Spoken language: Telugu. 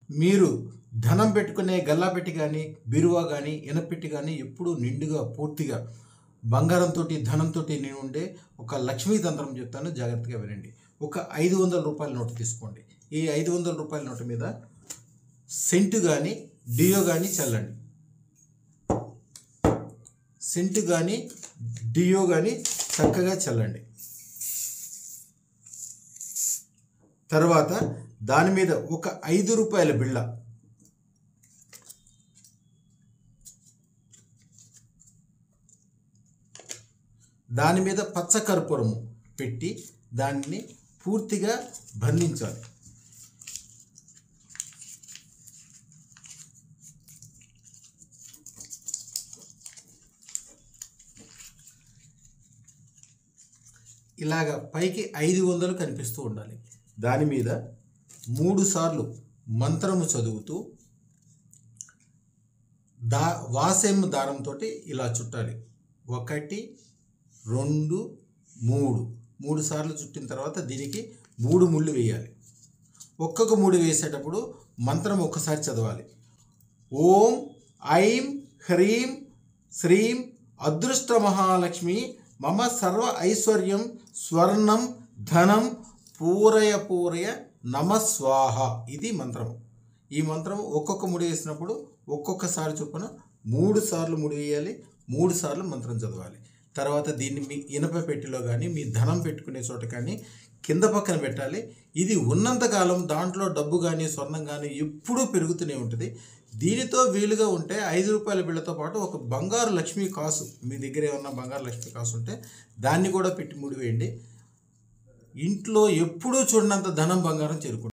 మీరు ధనం పెట్టుకునే గల్లా పెట్టి కానీ బీరువా కానీ ఇనపెట్టి కానీ ఎప్పుడూ నిండుగా పూర్తిగా బంగారంతో ధనంతో నేను ఉండే ఒక లక్ష్మీ తంత్రం చెప్తాను, జాగ్రత్తగా వినండి. ఒక 500 రూపాయల నోటు తీసుకోండి. ఈ 500 రూపాయల నోటు మీద సెంటు కానీ డియో కానీ చల్లండి. సెంటు కానీ డియో కానీ చక్కగా చల్లండి. తర్వాత దాని మీద ఒక 5 రూపాయల బిళ్ళ, దాని మీద పచ్చ కర్పూరము పెట్టి దాన్ని పూర్తిగా బంధించాలి. ఇలాగ పైకి 500 కనిపిస్తూ ఉండాలి. దాని మీద 3 సార్లు మంత్రము చదువుతూ వాసేమ్ దారంతో ఇలా చుట్టాలి. 1 2 3 సార్లు చుట్టిన తర్వాత దీనికి 3 ముళ్ళు వేయాలి. ఒక్కొక్క 3 వేసేటప్పుడు మంత్రం ఒక్కసారి చదవాలి. ఓం ఐం హ్రీం శ్రీం అదృష్ట మహాలక్ష్మి మమ సర్వ ఐశ్వర్యం స్వర్ణం ధనం పూరయ పూరయ నమ స్వాహ. ఇది మంత్రం. ఈ మంత్రం ఒక్కొక్క 3 వేసినప్పుడు ఒక్కొక్కసారి చొప్పున 3 సార్లు 3 వేయాలి, 3 సార్లు మంత్రం చదవాలి. తర్వాత దీన్ని మీ ఇనప పెట్టెలో కానీ మీ ధనం పెట్టుకునే చోట కానీ కింద పక్కన పెట్టాలి. ఇది ఉన్నంతకాలం దాంట్లో డబ్బు కానీ స్వర్ణం కానీ ఎప్పుడూ పెరుగుతూనే ఉంటుంది. దీనితో వీలుగా ఉంటే 5 రూపాయల బిళ్ళతో పాటు ఒక బంగారు లక్ష్మీ కాసు, మీ దగ్గర ఏమన్నా బంగారు లక్ష్మీ కాసు ఉంటే దాన్ని కూడా పెట్టి ముడివేయండి. ఇంట్లో ఎప్పుడూ చూడనంత ధనం బంగారం చేరుకుంటుంది.